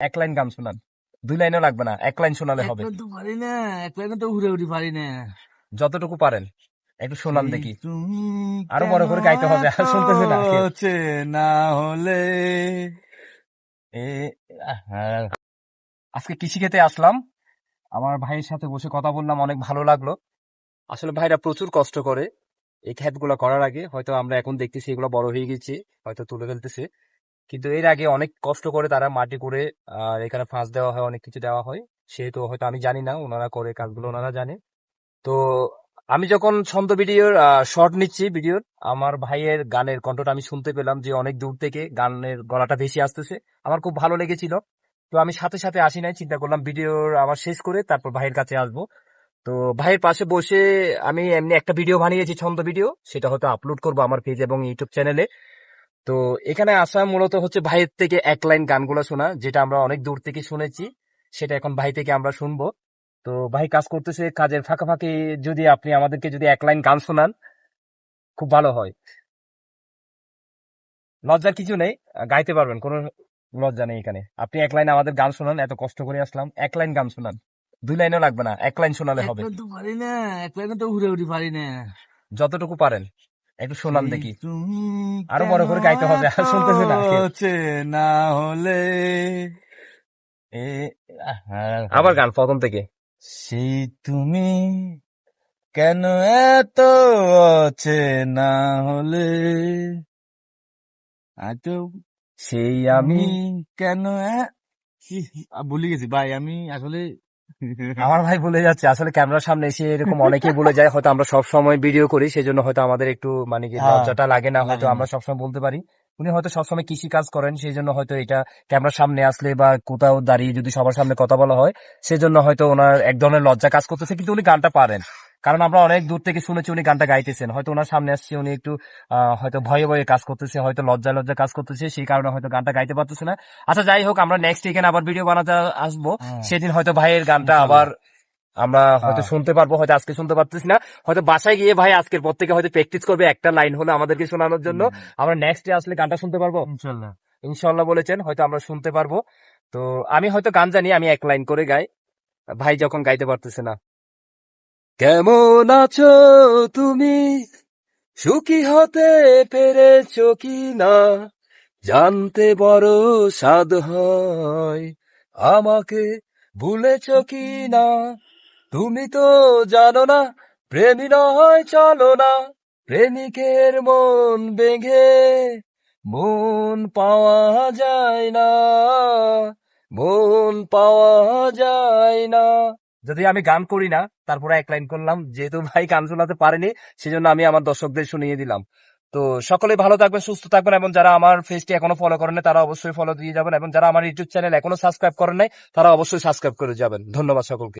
এক লাইন গান শোনান, 2 লাইনও লাগবে না, 1 লাইন শোনালে হবে। তো পারি না, এক লাইনে তো ঘুরে উঠি পারি না। যতটুকু পারেন একটু শোনান সেই দেখি। তুমি আরো কেন বড় করে গাইতে হবে, এত শুনতেছে না কেউ। চেনা হলে। এ হ্যাঁ, আজকে কৃষি খেতে আসলাম, আমার ভাইয়ের সাথে বসে কথা বললাম, অনেক ভালো লাগলো। আসলে ভাইরা প্রচুর কষ্ট করে এই ক্ষেতগুলো করার আগে, হয়তো আমরা এখন দেখতেছি এগুলো বড় হয়ে গেছে, হয়তো তুলে ফেলতেছে, কিন্তু এর আগে অনেক কষ্ট করে তারা মাটি করে, আর এখানে ফাঁস দেওয়া হয়, অনেক কিছু দেওয়া হয়, সেহেতু হয়তো আমি জানি না, ওনারা করে কাজগুলো ওনারা জানে। তো আমি যখন ছন্দ ভিডিওর শর্ট নিচ্ছি ভিডিওর, আমার ভাইয়ের গানের কণ্ঠটা আমি শুনতে পেলাম যে অনেক দূর থেকে গানের গলাটা ভেসে আসতেছে, আমার খুব ভালো লেগেছিল। তো আমি সাথে সাথে আসি নাই, চিন্তা করলাম ভিডিওর আমার শেষ করে তারপর ভাইয়ের কাছে আসবো। তো ভাইয়ের পাশে বসে আমি এমনি একটা ভিডিও বানিয়েছি, ছন্দ ভিডিও, সেটা হয়তো আপলোড করবো আমার পেজ এবং ইউটিউব চ্যানেলে। তো এখানে আসা মূলত হচ্ছে ভাইয়ের থেকে 1 লাইন গানগুলো শোনা, যেটা আমরা অনেক দূর থেকে শুনেছি, সেটা এখন ভাই থেকে আমরা শুনবো। তো ভাই কাজ করতেছে, কাজের ফাঁকে ফাঁকে যদি আপনি আমাদেরকে যদি 1 লাইন গান শোনান খুব ভালো হয়। লজ্জার কিছু নেই, গাইতে পারবেন, কোনো লজ্জা নেই এখানে। আপনি 1 লাইন আমাদের গান শোনান, এত কষ্ট করে আসলাম, 1 লাইন গান শোনান, 2 লাইনও লাগবে না, 1 লাইন শোনালে এক হবে। লাইন তো পারি না, এক লাইনে তো ঘুরে উঠি পারি না। যতটুকু পারেন একটু শোনান সেই দেখি। তুমি আরো কেন বড় করে গাইতে হবে, এত শুনতেছে না কেউ। চেনা হলে। এ আবার গান প্রথম থেকে। সেই তুমি কেন এত চেনা হলে। তো সেই আমি আমি কেন ভুলে গেছি ভাই, আমি আসলে আমার ভাই বলে যাচ্ছে, আসলে ক্যামেরার সামনে এসে এরকম অনেকেই বলে যায়, হয়তো আমরা সব সময় ভিডিও করি সেজন্য হয়তো আমাদের একটু মানে কি হ্যাঁ, লজ্জাটা লাগে না, হয়তো লাগে না। আমরা সবসময় বলতে পারি। উনি হয়তো সবসময় কৃষি কাজ করেন, সেই জন্য হয়তো এটা ক্যামেরার সামনে আসলে বা কোথাও দাঁড়িয়ে যদি সবার সামনে কথা বলা হয়, সেজন্য হয়তো ওনার এক ধরনের লজ্জা কাজ করতেছে, কিন্তু উনি গানটা পারেন। কারণ আমরা অনেক দূর থেকে শুনেছি উনি গানটা গাইতেছেন, হয়তো ওনার সামনে আসছে উনি একটু হয়তো ভয়ে ভয়ে কাজ করতেছে, হয়তো লজ্জা লজ্জা কাজ করতেছে, সেই কারণে হয়তো গানটা গাইতে পারতেছে না। আচ্ছা যাই হোক, আমরা নেক্সট এখানে আবার ভিডিও বানাতে আসবো, হ্যাঁ, সেদিন হয়তো ভাইয়ের গানটা ইনশাল্লাহ। আবার আমরা হয়তো হ্যাঁ, শুনতে পারবো, হয়তো আজকে শুনতে পারতেছি না, হয়তো বাসায় গিয়ে ভাই আজকের পর থেকে হয়তো প্র্যাকটিস করবে একটা লাইন হলে আমাদেরকে শোনানোর জন্য, আমরা নেক্সট ডে আসলে গানটা শুনতে পারবো। ইনশাল্লাহ। ইনশাল্লাহ বলেছেন, হয়তো আমরা শুনতে পারবো। তো আমি হয়তো গান জানি, আমি 1 লাইন করে গাই, ভাই যখন গাইতে পারতেছে না। কেমন আছো তুমি, সুখী হতে পেরেছো কি না, জানতে বড় স্বাদ হয়, আমাকে ভুলেছো কি না, তুমি তো জানো না, প্রেমী নয় চলো না, প্রেমিকের মন বেঁধে মন পাওয়া যায় না, মন পাওয়া যায় না। যদি আমি গান করি না, তারপরে 1 লাইন করলাম, যেহেতু ভাই গান শোনাতে পারেনি, সেজন্য আমি আমার দর্শকদের শুনিয়ে দিলাম। তো সকলে ভালো থাকবেন, সুস্থ থাকবেন, এবং যারা আমার পেজটি এখনো ফলো করেন নাই তারা অবশ্যই ফলো দিয়ে যাবেন, এবং যারা আমার ইউটিউব চ্যানেল এখনো সাবস্ক্রাইব করেন নাই তারা অবশ্যই সাবস্ক্রাইব করে যাবেন। ধন্যবাদ সকলকে।